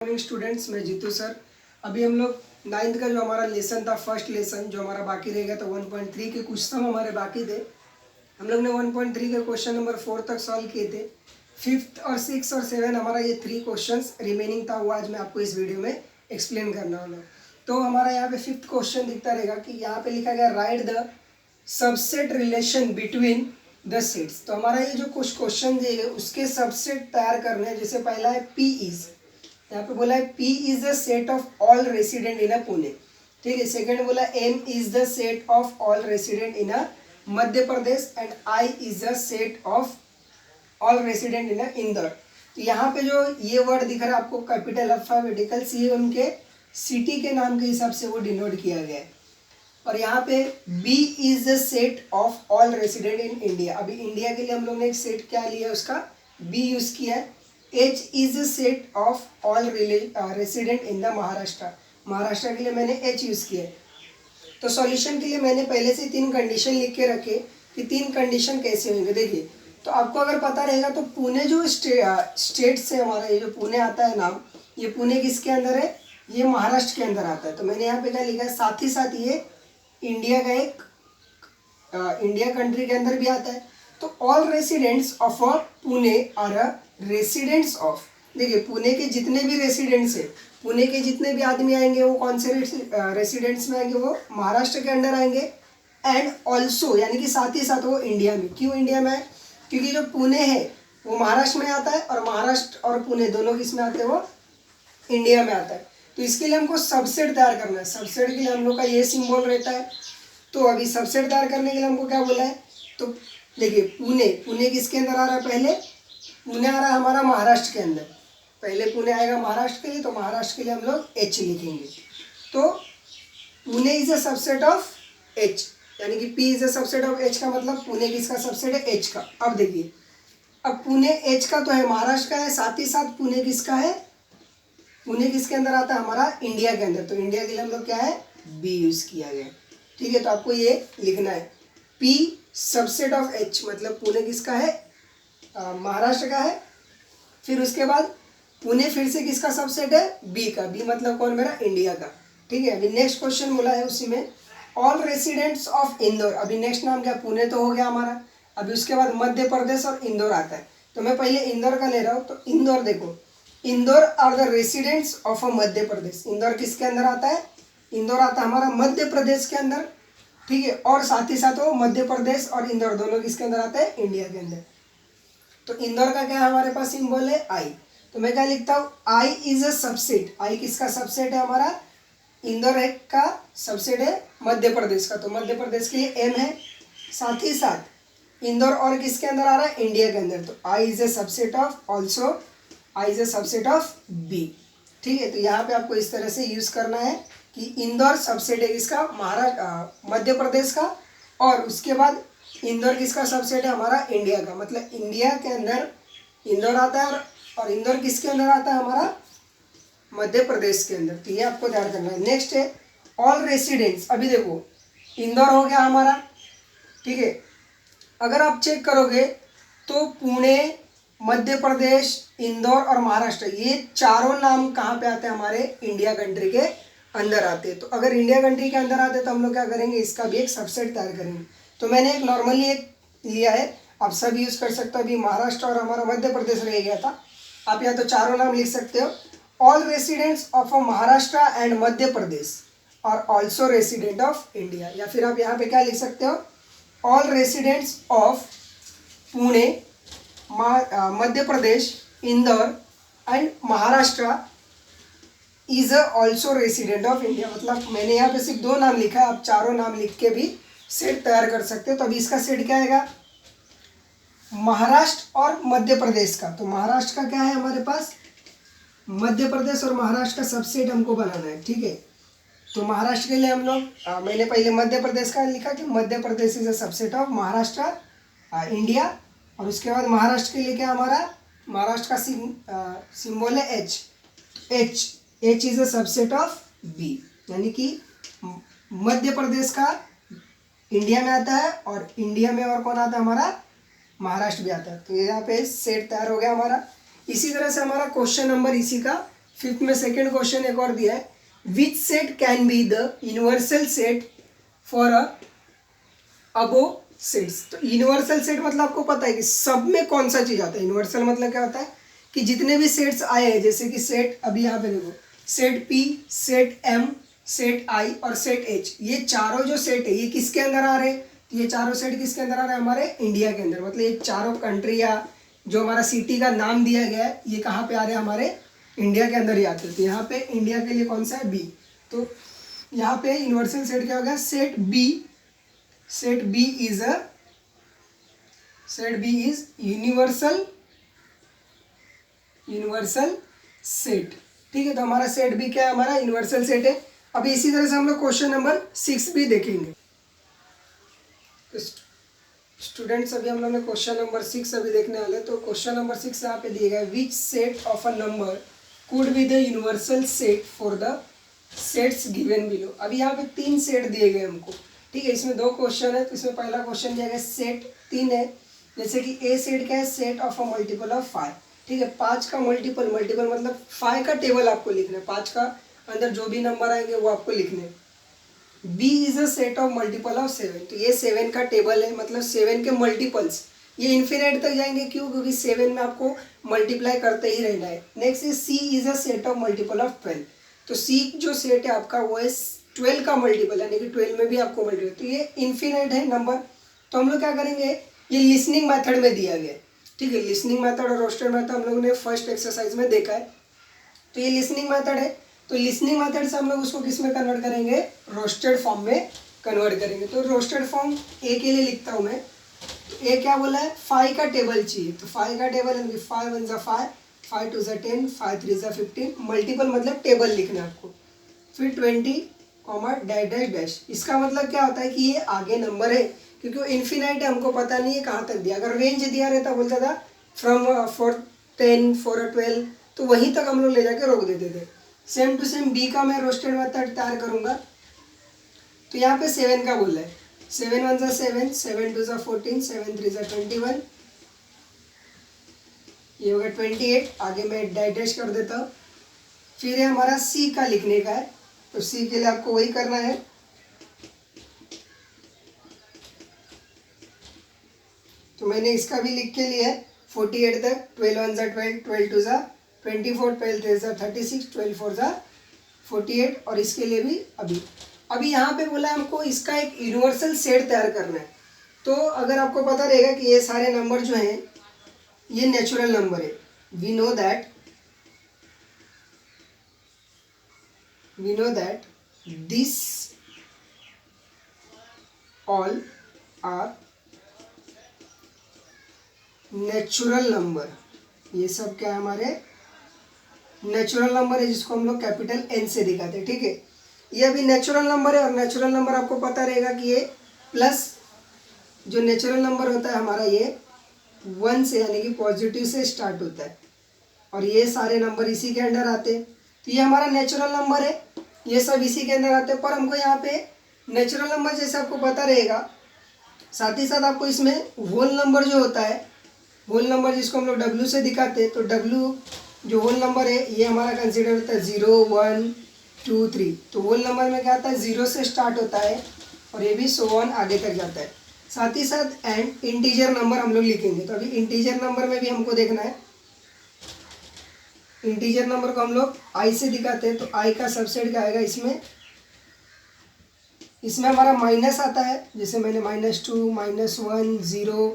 Morning students, मैं Jitu sir. अभी हम लोग नाइन्थ का जो हमारा लेसन था, फर्स्ट लेसन जो हमारा बाकी रह गया था 1.3 के कुछ सम हमारे बाकी थे। हम लोग ने 1.3 के क्वेश्चन नंबर 4 तक सॉल्व किए थे। फिफ्थ और 6 और 7 हमारा ये 3 क्वेश्चंस रिमेनिंग था, वो आज मैं आपको इस वीडियो में एक्सप्लेन करना वाला हूँ। तो हमारा यहाँ पे फिफ्थ क्वेश्चन दिखता रहेगा कि यहाँ पे लिखा गया right the subset relation between the sets. तो हमारा ये जो कुछ क्वेश्चन दिए गए उसके सबसेट तैयार करने हैं। जैसे पहला है पी इज, यहाँ पे बोला है P is the set of all resident in a Pune, ठीक है। सेकंड बोला M is the set of all resident in a Madhya Pradesh and I is the set of all resident in a Indore. तो यहाँ पे जो ये वर्ड दिख रहा है आपको कैपिटल अल्फाबेटिकल, ये उनके सिटी के नाम के हिसाब से वो डिनोट किया गया है। और यहाँ पे B is the set of all resident in India. अभी इंडिया के लिए हम लोग ने एक सेट क्या लिया है, उसका B यूज किया है। H is the set of all resident in the Maharashtra. Maharashtra के लिए मैंने H यूज किया है। तो सॉल्यूशन के लिए मैंने पहले से 3 कंडीशन लिख के रखे कि 3 कंडीशन कैसे होंगे। देखिए, तो आपको अगर पता रहेगा तो पुणे जो स्टेट से हमारा ये जो पुणे आता है नाम, ये पुणे किसके अंदर है, ये महाराष्ट्र के अंदर आता है। तो मैंने यहाँ पे क्या लिखा है, साथ ही साथ ये इंडिया का एक इंडिया कंट्री के अंदर भी आता है। तो all residents of a Pune are a residents of, देखिए पुणे के जितने भी रेसिडेंट्स है, पुणे के जितने भी आदमी आएंगे वो कौन से रेसिडेंट्स में आएंगे, वो महाराष्ट्र के अंडर आएंगे। एंड ऑल्सो यानी कि साथ ही साथ वो इंडिया में, क्यों इंडिया में है, क्योंकि जो पुणे है वो महाराष्ट्र में आता है और महाराष्ट्र और पुणे दोनों किस में आते हैं, वो इंडिया में आता है। तो इसके लिए हमको सबसेट तैयार करना है। सबसेट के लिए हम लोग का ये सिंबल रहता है। तो अभी सबसेट तैयार करने के लिए हमको क्या बोला है, तो देखिए पुणे किसके अंदर आ रहा है, पहले पुणे आ रहा है हमारा महाराष्ट्र के अंदर। पहले पुणे आएगा महाराष्ट्र के लिए, तो महाराष्ट्र के लिए हम लोग H लिखेंगे। तो Pune is a subset of H, यानी कि P is a subset of H का मतलब पुणे किसका सबसेट है, H का। अब देखिए, अब पुणे H का तो है, महाराष्ट्र का है, साथ ही साथ पुणे किसका है, पुणे किसके अंदर आता है, हमारा इंडिया के अंदर। तो इंडिया के लिए हम लोग क्या है, B यूज किया गया, ठीक है। तो आपको ये लिखना है P सबसेट ऑफ H, मतलब पुणे किसका है, महाराष्ट्र का है। फिर उसके बाद पुणे फिर से किसका सबसेट है, B का। B मतलब कौन, मेरा इंडिया का, ठीक है। अभी नेक्स्ट क्वेश्चन बोला है उसी में ऑल रेसिडेंट्स ऑफ इंदौर। अभी नेक्स्ट नाम क्या, पुणे तो हो गया हमारा। अभी उसके बाद मध्य प्रदेश और इंदौर आता है। तो मैं पहले इंदौर का ले रहा हूँ। तो इंदौर देखो, Indore are the residents of a Madhya Pradesh. Indore किसके अंदर आता है, इंदौर आता है हमारा मध्य प्रदेश के अंदर, ठीक है। और साथ ही साथ वो मध्य प्रदेश और इंदौर दोनों किसके अंदर आते हैं, इंडिया के अंदर। तो इंदौर का क्या है हमारे पास सिंबल है आई। तो मैं क्या लिखता हूँ, आई इज अ सबसेट। आई किसका सबसेट है, हमारा इंदौर एक का सबसेट है मध्य प्रदेश का। तो मध्य प्रदेश के लिए एम है, साथ ही साथ इंदौर और किसके अंदर आ रहा है, इंडिया के अंदर। तो I is a subset of also I is a subset of B, ठीक है। तो यहाँ पे आपको इस तरह से यूज करना है कि इंदौर सबसेट है किसका, महाराष्ट्र मध्य प्रदेश का, और उसके बाद इंदौर किसका सबसेट है, हमारा इंडिया का। मतलब इंडिया के अंदर इंदौर आता है और इंदौर किसके अंदर आता है, हमारा मध्य प्रदेश के अंदर। तो ये आपको ध्यान करना है। नेक्स्ट है ऑल रेसिडेंट्स। अभी देखो इंदौर हो गया हमारा, ठीक है। अगर आप चेक करोगे तो पुणे, मध्य प्रदेश, इंदौर और महाराष्ट्र, ये चारों नाम कहाँ पे आते हैं, हमारे इंडिया कंट्री के अंदर आते हैं। तो अगर इंडिया कंट्री के अंदर आते हैं तो हम लोग क्या करेंगे, इसका भी एक सबसेट तैयार करेंगे। तो मैंने एक नॉर्मली एक लिया है, आप सब यूज कर सकते हो। अभी महाराष्ट्र और हमारा मध्य प्रदेश रह गया था, आप या तो चारों नाम लिख सकते हो। All residents of Maharashtra and Madhya Pradesh और ऑल्सो रेसिडेंट ऑफ इंडिया। या फिर आप यहाँ पे क्या लिख सकते हो, all residents of Pune, Madhya Pradesh, Indore and Maharashtra is also resident of India. मतलब मैंने यहाँ पे सिर्फ 2 नाम लिखा है, आप चारों नाम लिख के भी सेट तैयार कर सकते हो। तो अभी इसका सेट क्या आएगा, महाराष्ट्र और मध्य प्रदेश का। तो महाराष्ट्र का क्या है हमारे पास, मध्य प्रदेश और महाराष्ट्र का सबसेट हमको बनाना है, ठीक है। तो महाराष्ट्र के लिए हम लोग मैंने पहले मध्य प्रदेश का लिखा कि Madhya Pradesh is a subset of Maharashtra India. और उसके बाद महाराष्ट्र के लिए क्या, हमारा महाराष्ट्र का सिंबल है H। H is a subset of B, यानी कि मध्य प्रदेश का इंडिया में आता है और इंडिया में और कौन आता है, हमारा महाराष्ट्र भी आता है। तो यहाँ पे सेट तैयार हो गया हमारा। इसी तरह से हमारा क्वेश्चन नंबर इसी का फिफ्थ में सेकंड क्वेश्चन एक और दिया है, which set can be the universal set for a above sets. तो यूनिवर्सल सेट मतलब आपको पता है कि सब में कौन सा चीज आता है। यूनिवर्सल मतलब क्या होता है कि जितने भी सेट्स आए हैं, जैसे कि सेट, अभी यहाँ पे देखो, set P, set M, set I और सेट एच, ये चारों जो सेट है ये किसके अंदर आ रहे हैं? ये चारों सेट किसके अंदर आ रहे हैं? हमारे इंडिया के अंदर। मतलब ये चारों कंट्री या जो हमारा सिटी का नाम दिया गया है ये कहाँ पे आ रहे हैं? हमारे इंडिया के अंदर ही आते हैं। तो यहाँ पे इंडिया के लिए कौन सा है? बी। तो यहाँ पे यूनिवर्सल सेट क्या होगा? Set B. Set B is universal set. ठीक है, तो हमारा सेट बी क्या है? हमारा यूनिवर्सल सेट है। अभी इसी तरह से हम लोग क्वेश्चन नंबर 6 भी देखेंगे। तो स्टूडेंट्स अभी हम लोग ने क्वेश्चन नंबर 6 अभी देखने वाले। तो क्वेश्चन नंबर 6 यहाँ पे दिए गए, which set of a number could be the universal set for the sets given below. अभी यहाँ पे 3 सेट दिए गए हमको। ठीक है, इसमें 2 क्वेश्चन है। तो इसमें पहला क्वेश्चन दिया गया सेट 3 है, जैसे कि ए सेट क्या है? Set of a multiple of 5। ठीक है, 5 का मल्टीपल मतलब 5 का टेबल आपको लिखना है। 5 का अंदर जो भी नंबर आएंगे वो आपको लिखने हैं। B is a set of multiple of 7। तो ये 7 का टेबल है, मतलब 7 के मल्टीपल्स ये इन्फिनिट तक जाएंगे। क्यों? क्योंकि 7 में आपको मल्टीप्लाई करते ही रहना है। Next is C is a set of multiple of 12। तो सी जो सेट है आपका वो है 12 का मल्टीपल, यानी कि 12 में भी आपको मल्टीपल। तो ये इन्फिनिट है नंबर। तो हम लोग क्या करेंगे, ये लिसनिंग मेथड में दिया गया है। ठीक है, लिसनिंग मेथड और रोस्टेड मेथड हम लोगों ने फर्स्ट एक्सरसाइज में देखा है। तो ये लिसनिंग मेथड है। तो लिसनिंग मेथड से हम लोग उसको किस में कन्वर्ट करेंगे? रोस्टेड फॉर्म में कन्वर्ट करेंगे। तो रोस्टेड फॉर्म ए के लिए लिखता हूँ मैं। तो ए क्या बोला है? 5 का टेबल चाहिए। तो 5 का टेबल है 5 1 = 5, 5 2 = 10, 5 3 = 15। मल्टीपल मतलब टेबल लिखना है आपको। फिर 20 डैश डैश डैश। इसका मतलब क्या होता है कि ये आगे नंबर है, क्योंकि वो इन्फिनाइट है, हमको पता नहीं है कहाँ तक दिया। अगर रेंज दिया रहता बोलता था फ्रॉम 10 4 12, तो वहीं तक हम लोग ले जाके रोक देते थे। सेम टू सेम बी का मैं रोस्टेड मेथड तैयार करूँगा। तो यहाँ पे 7 का बोला है। 7 1 = 7, 7 2 = 14, 7 3 = 21, ये होगा 28। आगे मैं डैश डैश कर देता हूँ। फिर ये हमारा सी का लिखने का है। तो सी के लिए आपको वही करना है। तो मैंने इसका भी लिख के लिया है 48 तक। 12 1 = 12, 12 2 = 24, 12 3 = 36, 12 4 = 48। और इसके लिए भी अभी यहाँ पे बोला हमको इसका एक यूनिवर्सल सेट तैयार करना है। तो अगर आपको पता रहेगा कि ये सारे नंबर जो हैं ये नेचुरल नंबर है। We know that this all are natural number. ये सब क्या है? हमारे नेचुरल नंबर है, जिसको हम लोग कैपिटल एन से दिखाते हैं। ठीक है, ये अभी नेचुरल नंबर है। और नेचुरल नंबर आपको पता रहेगा कि ये प्लस जो नेचुरल नंबर होता है हमारा ये 1 से, यानी कि पॉजिटिव से स्टार्ट होता है। और ये सारे नंबर इसी के अंडर आते हैं। तो ये हमारा नेचुरल नंबर है, ये सब इसी के अंदर आते हैं। पर हमको यहाँ पे नेचुरल नंबर जैसे आपको पता रहेगा, साथ ही साथ आपको इसमें होल नंबर जो होता है, होल नंबर जिसको हम लोग डब्ल्यू से दिखाते हैं, तो डब्ल्यू जो होल नंबर है ये हमारा कंसिडर होता है 0 1 2 3। तो होल नंबर में क्या आता है? 0 से स्टार्ट होता है और ये भी सो ऑन आगे तक जाता है। साथ ही साथ एंड इंटीजर नंबर हम लोग लिखेंगे। तो अभी इंटीजर नंबर में भी हमको देखना है। इंटीजर नंबर को हम लोग आई से दिखाते हैं। तो आई का सबसेट क्या आएगा? इसमें हमारा माइनस आता है, जैसे मैंने -2 -1 0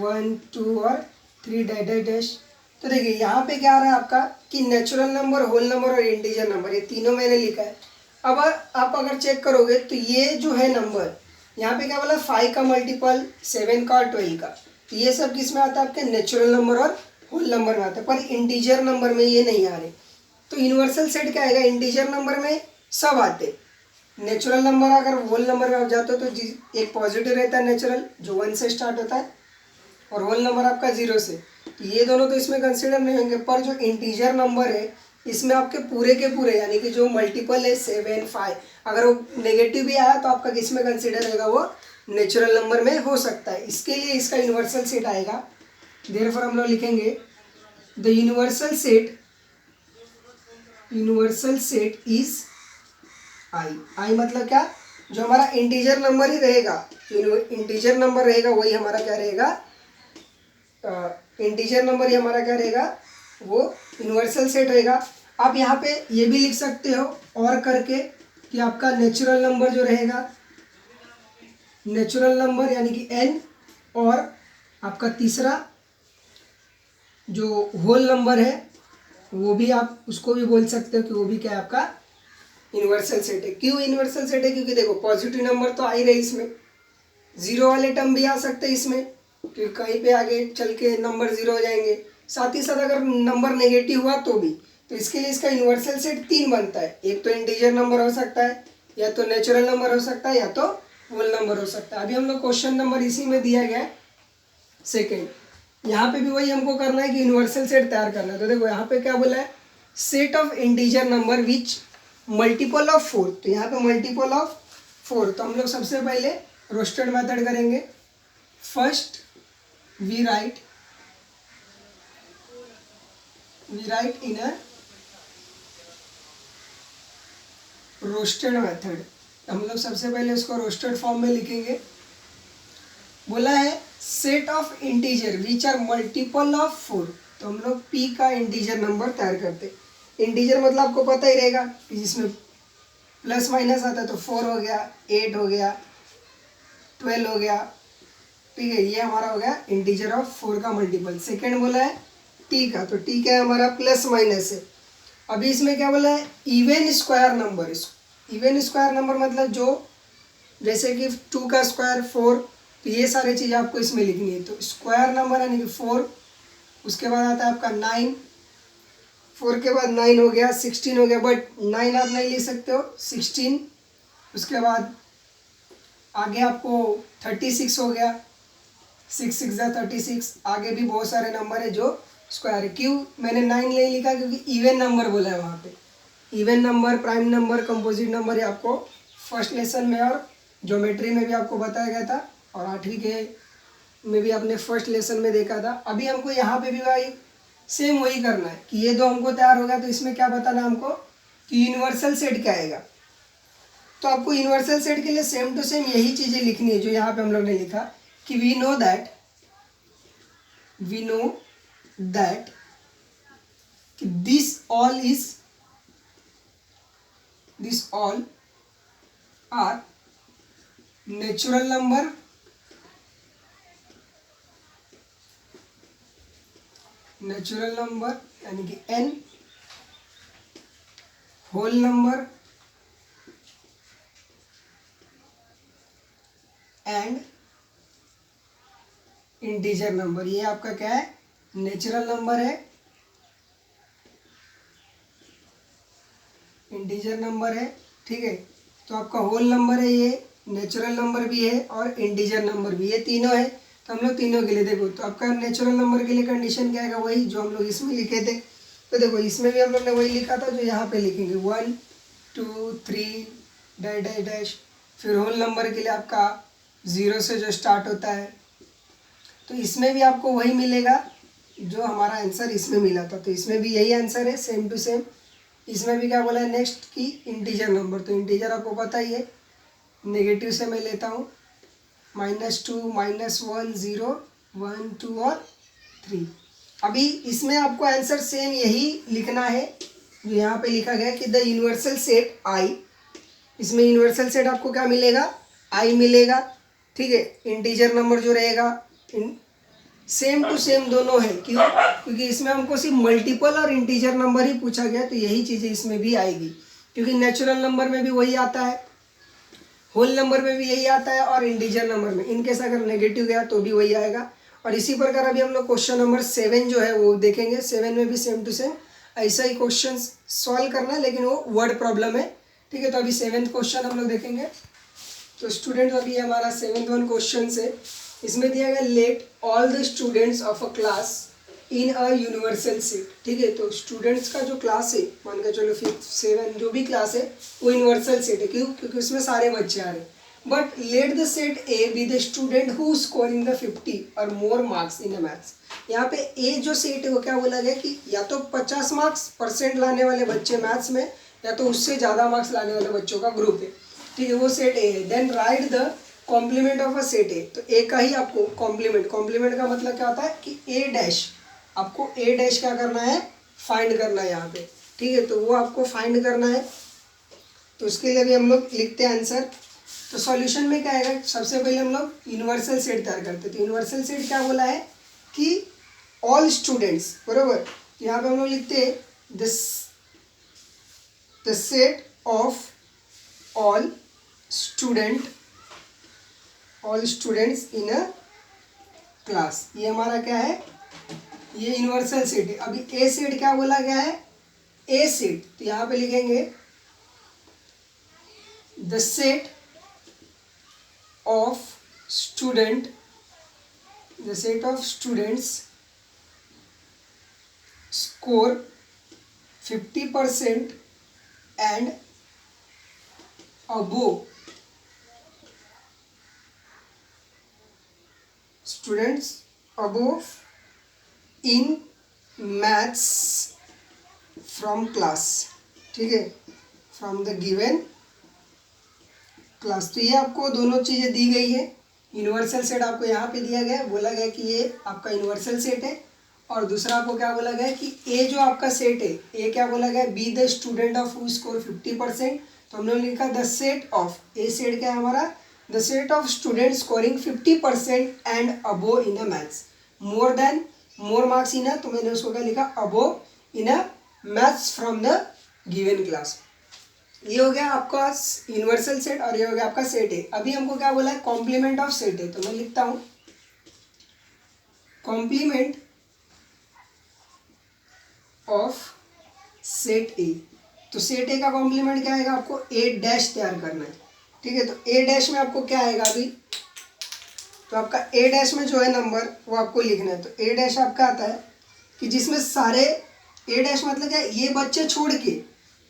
1 2 और 3 डैश डैश डैश। तो देखिए यहाँ पे क्या आ रहा है आपका कि नेचुरल नंबर, होल नंबर और इंटीजर नंबर, ये तीनों मैंने लिखा है। अब आप अगर चेक करोगे तो ये जो है नंबर, यहाँ पे क्या बोला? 5 का मल्टीपल, 7 का और 12 का। तो ये सब किस में आता है? आपके नेचुरल नंबर और होल नंबर में आता है। पर इंटीजर नंबर में ये नहीं आ रहे। तो यूनिवर्सल सेट क्या आएगा? इंटीजर नंबर में सब आते। नेचुरल नंबर अगर होल नंबर में आप जाते हो तो एक पॉजिटिव रहता है नेचुरल, जो 1 से स्टार्ट होता है, और होल नंबर आपका 0 से। तो ये दोनों तो इसमें कंसिडर नहीं होंगे। पर जो इंटीजर नंबर है इसमें आपके पूरे के पूरे, यानी कि जो मल्टीपल है 7 5, अगर वो नेगेटिव भी आया तो आपका किस में कंसिडर रहेगा? वो नेचुरल नंबर में हो सकता है। इसके लिए इसका यूनिवर्सल सेट आएगा। देयरफॉर हम लोग लिखेंगे the universal set universal set is I. I मतलब क्या, जो हमारा इंटीजर नंबर ही रहेगा, जो इंटीजर नंबर रहेगा वही हमारा क्या रहेगा, इंटीजर नंबर ही हमारा क्या रहेगा, वो यूनिवर्सल सेट रहेगा। आप यहाँ पे ये भी लिख सकते हो और करके कि आपका नेचुरल नंबर जो रहेगा, नेचुरल नंबर यानी कि एन, और आपका तीसरा जो होल नंबर है वो भी आप उसको भी बोल सकते हो कि वो भी क्या है आपका यूनिवर्सल सेट है। क्यों यूनिवर्सल सेट है, क्योंकि देखो पॉजिटिव नंबर तो आ ही रहे इसमें, जीरो वाले टर्म भी आ सकते हैं इसमें, क्योंकि कहीं पे आगे चल के नंबर जीरो हो जाएंगे। साथ ही साथ अगर नंबर नेगेटिव हुआ तो भी, तो इसके लिए इसका यूनिवर्सल सेट 3 बनता है। एक तो इंटीजर नंबर हो सकता है, या तो नेचुरल नंबर हो सकता है, या तो होल नंबर हो सकता है। अभी हम लोग क्वेश्चन नंबर इसी में दिया गया है सेकेंड, यहाँ पे भी वही हमको करना है कि यूनिवर्सल सेट तैयार करना है। तो देखो यहाँ पे क्या बोला है, set of integer number which multiple of 4। तो यहाँ पे मल्टीपल ऑफ 4, तो हम लोग सबसे पहले रोस्टेड मेथड करेंगे। First we write in a roster method. हम लोग सबसे पहले उसको रोस्टेड फॉर्म में लिखेंगे। बोला है set of integer which are multiple of 4, तो हम लोग p का इंटीजर नंबर तैयार करते। इंटीजर मतलब आपको पता ही रहेगा कि जिसमें प्लस माइनस आता है, तो 4 हो गया, 8 हो गया, 12 हो गया, ठीक है, ये हमारा हो गया इंटीजर ऑफ 4 का मल्टीपल। सेकेंड बोला है t का, तो t क्या है हमारा प्लस माइनस है। अभी इसमें क्या बोला है, even square number. Even square number मतलब जो, जैसे कि 2 का स्क्वायर 4, तो ये सारी चीज़ आपको इसमें लिखनी है। तो स्क्वायर नंबर यानी कि 4, उसके बाद आता है आपका 9, 4 के बाद 9 हो गया, 16 हो गया, बट 9 आप नहीं लिख सकते हो, 16, उसके बाद आगे आपको 36 हो गया, 6 6 जा 36, आगे भी बहुत सारे नंबर है जो स्क्वायर है। क्यों मैंने 9 नहीं लिखा, क्योंकि इवन नंबर बोला है वहाँ पे। Even number, prime number, composite number, ये आपको फर्स्ट लेसन में और ज्योमेट्री में भी आपको बताया गया था, और 8वीं के में भी आपने फर्स्ट लेसन में देखा था। अभी हमको यहाँ पे भी भाई सेम वही करना है कि ये दो हमको तैयार हो गया, तो इसमें क्या बताना हमको कि यूनिवर्सल सेट क्या आएगा। तो आपको यूनिवर्सल सेट के लिए सेम टू सेम यही चीज़ें लिखनी है जो यहाँ पे हम लोग ने लिखा कि we know that this all are natural number यानी कि n, whole number and integer number. ये आपका क्या है, नेचुरल नंबर है, इंटीजर नंबर है, ठीक है। तो आपका होल नंबर है, ये नेचुरल नंबर भी है और इंटीजर नंबर भी, ये तीनों है। तो हम लोग तीनों के लिए देखो, तो आपका नेचुरल नंबर के लिए कंडीशन क्या आएगा, वही जो हम लोग इसमें लिखे थे। तो देखो इसमें भी हम लोग ने वही लिखा था जो यहाँ पे लिखेंगे, 1 2 3 डैश डैश डैश। फिर होल नंबर के लिए आपका 0 से जो स्टार्ट होता है, तो इसमें भी आपको वही मिलेगा जो हमारा आंसर इसमें मिला था। तो इसमें भी यही आंसर है, सेम टू सेम। इसमें भी क्या बोला है नेक्स्ट की इंटीजर नंबर, तो इंटीजर आपको पता ही है, नेगेटिव से मैं लेता हूँ, -2 -1 0 1 2 और 3। अभी इसमें आपको आंसर सेम यही लिखना है जो यहाँ पे लिखा गया कि द यूनिवर्सल सेट आई। इसमें यूनिवर्सल सेट आपको क्या मिलेगा, आई मिलेगा, ठीक है। इंटीजर नंबर जो रहेगा सेम टू सेम दोनों है। क्यों, क्योंकि इसमें हमको सिर्फ मल्टीपल और इंटीजर नंबर ही पूछा गया, तो यही चीज़ें इसमें भी आएगी। क्योंकि नेचुरल नंबर में भी वही आता है, होल नंबर में भी यही आता है, और इंटीजर नंबर में इनकेस अगर नेगेटिव गया तो भी वही आएगा। और इसी प्रकार अभी हम लोग क्वेश्चन नंबर 7 जो है वो देखेंगे। 7 में भी सेम टू सेम ऐसा ही क्वेश्चन सॉल्व करना है, लेकिन वो वर्ड प्रॉब्लम है, ठीक है। तो अभी 7th क्वेश्चन हम लोग देखेंगे। तो स्टूडेंट अभी हमारा 7th वन क्वेश्चन से, इसमें दिया गया let all the students of a class in a universal set, ठीक है। तो स्टूडेंट्स का जो क्लास है, मान के चलो 5th 7 जो भी क्लास है वो यूनिवर्सल सेट है। क्यों, क्योंकि उसमें सारे बच्चे आ रहे हैं। But let the set A B the student who scoring the 50 और मोर मार्क्स इन मैथ्स। यहाँ पे ए जो सेट है वो क्या बोला गया कि या तो 50 मार्क्स परसेंट लाने वाले बच्चे मैथ्स में, या तो उससे ज़्यादा मार्क्स लाने वाले बच्चों का ग्रुप है, ठीक है, वो सेट ए है। Then write the complement of a set A. तो ए का ही आपको कॉम्प्लीमेंट का मतलब क्या होता है कि ए डैश, आपको ए डैश क्या करना है, फाइंड करना है यहाँ पे, ठीक है। तो वो आपको फाइंड करना है, तो उसके लिए भी हम लोग लिखते हैं आंसर। तो सॉल्यूशन में क्या आएगा, सबसे पहले हम लोग यूनिवर्सल सेट तैयार करते हैं। तो यूनिवर्सल सेट क्या बोला है कि ऑल स्टूडेंट्स, बरोबर। यहाँ पे हम लोग लिखते हैं this the set of all students in a class. ये हमारा क्या है, ये यूनिवर्सल सेट है। अभी ए सेट क्या बोला गया है, ए सेट, तो यहाँ पे लिखेंगे the set of students score 50% and above, students above in maths from class, ठीक है, फ्रॉम द गिवन क्लास। तो ये आपको दोनों चीज़ें दी गई है। यूनिवर्सल सेट आपको यहाँ पे दिया गया है, बोला गया कि ये आपका यूनिवर्सल सेट है। और दूसरा आपको क्या बोला गया है कि ए जो आपका सेट है, ए क्या बोला गया है, B the student of who score 50%। तो हम लोग लिखा the set of, A set क्या है हमारा, the set of student scoring 50% and above in a maths, more marks in a, तो मैंने उसको क्या लिखा, above in a maths from the given class. ये हो गया आपका यूनिवर्सल सेट और ये हो गया आपका सेट है। अभी हमको क्या बोला है, कॉम्प्लीमेंट ऑफ सेट है। तो मैं लिखता हूं कॉम्प्लीमेंट ऑफ सेट ए। तो सेट ए का कॉम्प्लीमेंट क्या आएगा, आपको ए डैश तैयार करना है, ठीक है। तो ए डैश में आपको क्या आएगा अभी, तो आपका ए डैश में जो है नंबर वो आपको लिखना है। तो ए डैश आपका आता है कि जिसमें सारे, ए डैश मतलब क्या, ये बच्चे छोड़ के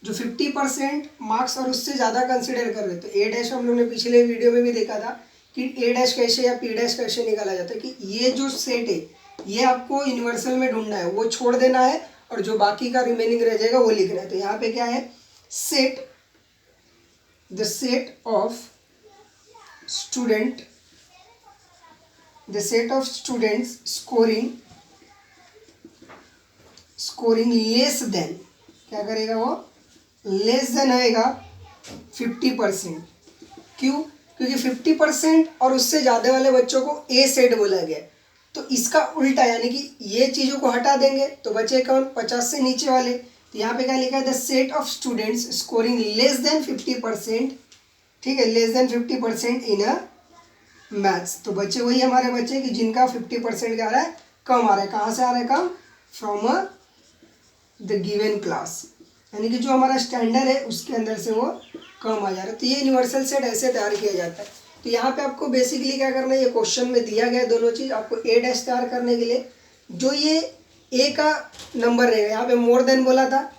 जो 50% मार्क्स और उससे ज़्यादा कंसिडर कर रहे हैं। तो ए डैश हम लोग ने पिछले वीडियो में भी देखा था कि ए डैश कैसे या पी डैश कैसे निकाला जाता है, कि ये जो सेट है ये आपको यूनिवर्सल में ढूंढना है, वो छोड़ देना है और जो बाकी का रिमेनिंग रह जाएगा वो लिखना है। तो यहाँ पे क्या है, set, the set of students scoring less than, क्या करेगा वो, लेस देन आएगा 50%। क्यों, क्योंकि 50% और उससे ज़्यादा वाले बच्चों को ए सेट बोला गया। तो इसका उल्टा, यानी कि ये चीज़ों को हटा देंगे तो बचे कौन, 50 से नीचे वाले। तो यहाँ पे क्या लिखा है, the set of students scoring less than 50%, ठीक है, less than 50% in a maths. तो बच्चे वही हमारे बच्चे कि जिनका 50% क्या आ रहा है, कम आ रहा है। कहाँ से आ रहा है कम, फ्रॉम द गिवन क्लास, यानी कि जो हमारा स्टैंडर्ड है उसके अंदर से वो कम आ जा रहा है। तो ये यूनिवर्सल सेट ऐसे तैयार किया जाता है। तो यहाँ पे आपको बेसिकली क्या करना है, ये क्वेश्चन में दिया गया है दोनों चीज़। आपको ए डैश तैयार करने के लिए जो ये ए का नंबर रहेगा, यहाँ पे मोर देन बोला था,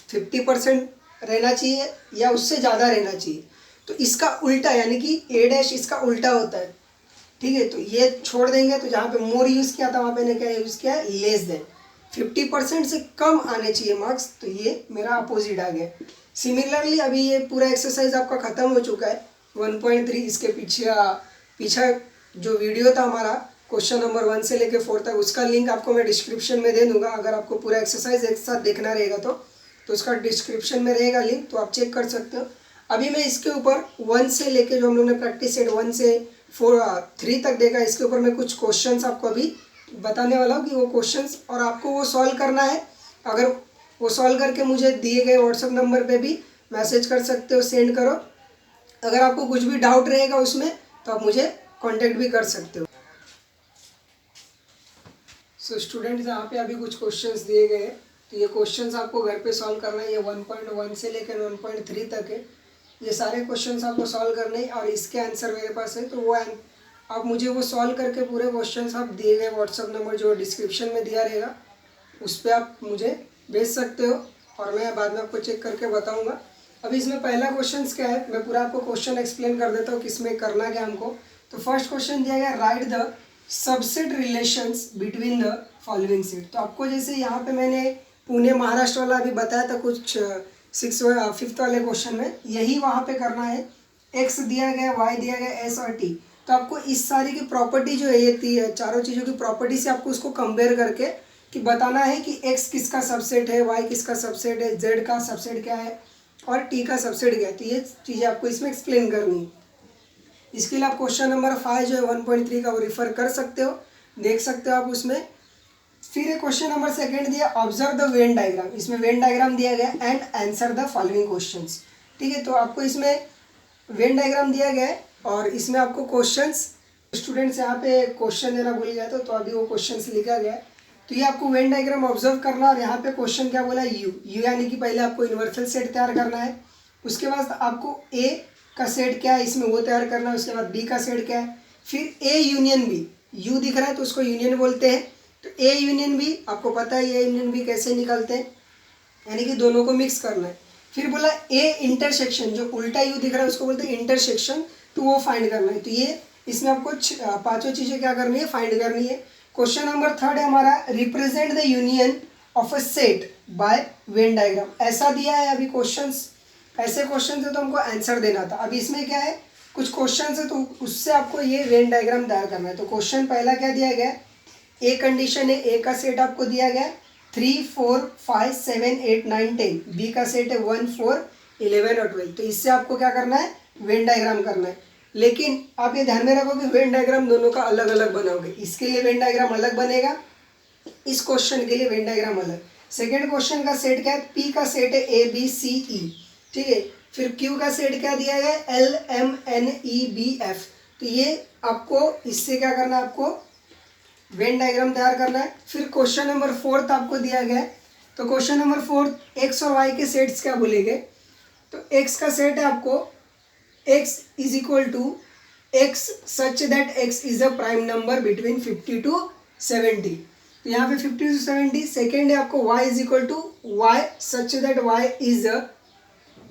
50% रहना चाहिए या उससे ज़्यादा रहना चाहिए। तो इसका उल्टा, यानी कि ए डैश इसका उल्टा होता है, ठीक है। तो ये छोड़ देंगे, तो जहाँ पे मोर यूज़ किया था वहाँ पे ने क्या यूज़ किया है, लेस देन। 50% से कम आने चाहिए मार्क्स, तो ये मेरा अपोजिट आ गया। सिमिलरली अभी ये पूरा एक्सरसाइज आपका ख़त्म हो चुका है 1.3। इसके पीछा जो वीडियो था हमारा क्वेश्चन नंबर 1 से लेकर 4 तक, उसका लिंक आपको मैं डिस्क्रिप्शन में दे दूंगा। अगर आपको पूरा एक्सरसाइज एक साथ देखना रहेगा तो उसका डिस्क्रिप्शन में रहेगा लिंक, तो आप चेक कर सकते हो। अभी मैं इसके ऊपर 1 से लेके जो हम लोग ने प्रैक्टिस सेट 1 से 3 तक देखा, इसके ऊपर मैं कुछ क्वेश्चंस आपको अभी बताने वाला हूँ कि वो क्वेश्चंस और आपको वो सॉल्व करना है। अगर वो सॉल्व करके मुझे दिए गए व्हाट्सएप नंबर पे भी मैसेज कर सकते हो, सेंड करो। अगर आपको कुछ भी डाउट रहेगा उसमें तो आप मुझे कांटेक्ट भी कर सकते हो। सो स्टूडेंट्स, यहाँ पे अभी कुछ क्वेश्चंस दिए गए हैं, तो ये क्वेश्चंस आपको घर पे सॉल्व करना है। ये 1.1 से लेकर 1.3 तक है। ये सारे क्वेश्चंस आपको सॉल्व करने हैं और इसके आंसर मेरे पास है। तो वो आप मुझे वो सॉल्व करके पूरे क्वेश्चंस आप दिए गए व्हाट्सएप नंबर जो डिस्क्रिप्शन में दिया रहेगा उस पर आप मुझे भेज सकते हो और मैं बाद में आपको चेक करके बताऊंगा। अभी इसमें पहला क्वेश्चन क्या है, मैं पूरा आपको क्वेश्चन एक्सप्लेन कर देता हूँ कि इसमें करना क्या हमको। तो फर्स्ट क्वेश्चन दिया गया, right the subset relations between the following set. तो आपको जैसे यहाँ पे मैंने पुणे महाराष्ट्र वाला अभी बताया था कुछ 5th वाले क्वेश्चन में, यही वहाँ पे करना है। एक्स दिया गया, वाई दिया गया, एस और टी। तो आपको इस सारी की प्रॉपर्टी जो है, ये चारों चीज़ों की प्रॉपर्टी से आपको उसको कंपेयर करके कि बताना है कि एक्स किसका सबसेट है, वाई किसका सबसेट है, जेड का सबसेट क्या है और टी का सबसेट क्या है। तो ये चीज़ें आपको इसमें एक्सप्लेन करनी है। इसके लिए आप क्वेश्चन नंबर 5 जो है 1.3 का वो रिफर कर सकते हो, देख सकते हो आप उसमें। फिर ये क्वेश्चन नंबर 2 दिया, ऑब्जर्व द वेन डायग्राम। इसमें वेन डायग्राम दिया गया and answer the following questions. ठीक है, तो आपको इसमें वेन डायग्राम दिया गया है और इसमें आपको क्वेश्चंस, स्टूडेंट्स यहाँ पे क्वेश्चन देना भूल गया तो अभी वो क्वेश्चंस लिखा गया है। तो ये आपको वेन डायग्राम ऑब्जर्व करना और यहाँ पे क्वेश्चन क्या बोला, यू यानी कि पहले आपको यूनिवर्सल सेट तैयार करना है। उसके बाद आपको ए का सेट क्या है इसमें वो तैयार करना है। उसके बाद बी का सेट क्या है, फिर ए यूनियन बी, यू दिख रहा है तो उसको यूनियन बोलते हैं। तो ए यूनियन बी आपको पता है, ए यूनियन बी कैसे निकलते हैं, यानी कि दोनों को मिक्स करना है। फिर बोला ए इंटरसेक्शन, जो उल्टा यू दिख रहा है उसको बोलते हैं इंटरसेक्शन, तो वो फाइंड करना है। तो ये इसमें आपको 5 चीज़ें क्या करनी है, फाइंड करनी है। क्वेश्चन नंबर 3 है हमारा, represent the union of a set by Venn diagram. ऐसा दिया है अभी क्वेश्चंस, ऐसे क्वेश्चन है तो हमको आंसर देना था। अभी इसमें क्या है, कुछ क्वेश्चन है तो उससे आपको ये वेन डायग्राम तैयार करना है। तो क्वेश्चन पहला क्या दिया गया, ए कंडीशन है, ए का सेट आपको दिया गया 3, 4, 5, 7, 8, 9, 10। बी का सेट है 1, 4, 11 और 12। तो इससे आपको क्या करना है, वेन डायग्राम करना है। लेकिन आप ये ध्यान में रखो कि वेन डायग्राम दोनों का अलग अलग बनाओगे। इसके लिए वेन डायग्राम अलग बनेगा, इस क्वेश्चन के लिए वेन डायग्राम अलग। सेकेंड क्वेश्चन का सेट क्या है, पी का सेट है ए बी सी ई, ठीक है। फिर क्यू का सेट क्या दिया गया है, L M N E B F. तो ये आपको इससे क्या करना है, आपको वेन डायग्राम तैयार करना है। फिर क्वेश्चन नंबर 4 आपको दिया गया है। तो क्वेश्चन नंबर 4, एक्स और वाई के सेट्स क्या बोलेंगे। तो एक्स का सेट है आपको x is equal to x such that x is a prime number between 50 to 70। तो यहाँ पे 50 to 70। सेकेंड है आपको y is equal to y such that y is a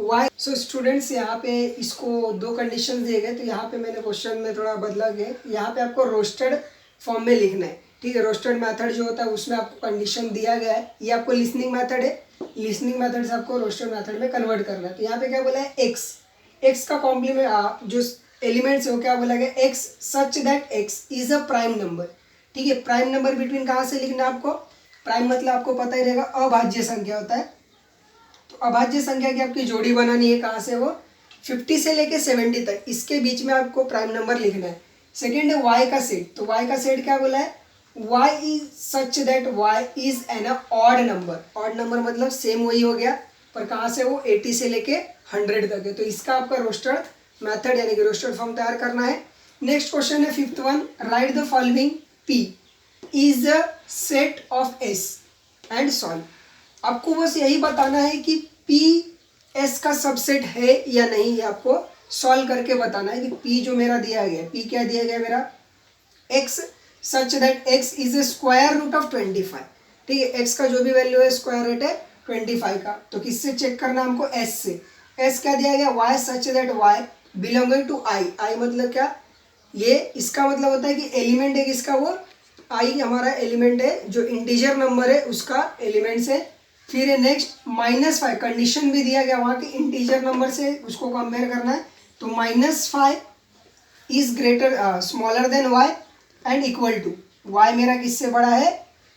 y। So students यहाँ पे इसको 2 कंडीशन दिए गए, तो यहाँ पे मैंने क्वेश्चन में थोड़ा बदला गया। यहाँ पे आपको रोस्टेड फॉर्म में लिखना है, ठीक है। रोस्टेड मेथड जो होता है उसमें आपको कंडीशन दिया गया है। ये आपको लिसनिंग मेथड है, लिसनिंग मेथड से आपको रोस्टेड मेथड में कन्वर्ट करना है। तो यहाँ पे क्या बोला है, एक्स का कॉम्प्लीमेंट जो एलिमेंट्स है वो क्या बोला गया, x such that x is a prime number, ठीक है। प्राइम नंबर बिटवीन कहाँ से लिखना है आपको, प्राइम मतलब आपको पता ही रहेगा अभाज्य संख्या होता है। तो अभाज्य संख्या की आपकी जोड़ी बनानी है, कहाँ से, वो 50 से लेके 70 तक, इसके बीच में आपको प्राइम नंबर लिखना है। सेकेंड है वाई का सेट। तो वाई का सेट क्या बोला है, y is such that y is an odd number. Odd number मतलब सेम वही हो गया, पर कहाँ से, वो 80 से लेके 100 तक है। तो इसका आपका रोस्टेड मेथड यानी कि रोस्टेड फॉर्म तैयार करना है। नेक्स्ट क्वेश्चन है 5th one, right the following P is a set of S and solve. आपको बस यही बताना है कि पी एस का सबसेट है या नहीं, ये आपको सॉल्व करके बताना है कि पी जो मेरा दिया गया है, पी क्या दिया गया मेरा, x such that x is a square root of 25, ठीक है। एक्स का जो भी वैल्यू है स्क्वायर रूट है 25 का। तो किससे चेक करना हमको, एस से। एस क्या दिया गया, Y such that Y belonging to I. I मतलब क्या, ये इसका मतलब होता है कि एलिमेंट है किसका, वो आई हमारा एलिमेंट है, जो इंटीजर नंबर है उसका एलिमेंट्स है। फिर है नेक्स्ट -5, कंडीशन भी दिया गया वहाँ के इंटीजर नंबर से उसको कंपेयर करना है। तो -5 is greater smaller than y and equal to, y मेरा किससे बड़ा है,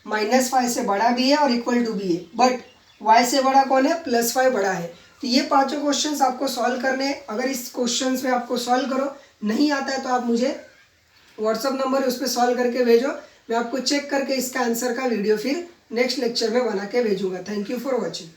-5 से बड़ा भी है और इक्वल टू भी है, बट वाई से बड़ा कौन है, +5 बड़ा है। तो ये 5 क्वेश्चंस आपको सॉल्व करने हैं। अगर इस क्वेश्चंस में आपको सॉल्व करो नहीं आता है तो आप मुझे व्हाट्सअप नंबर है उस पर सॉल्व करके भेजो, मैं आपको चेक करके इसका आंसर का वीडियो फिर नेक्स्ट लेक्चर में बना के भेजूंगा। Thank you for watching.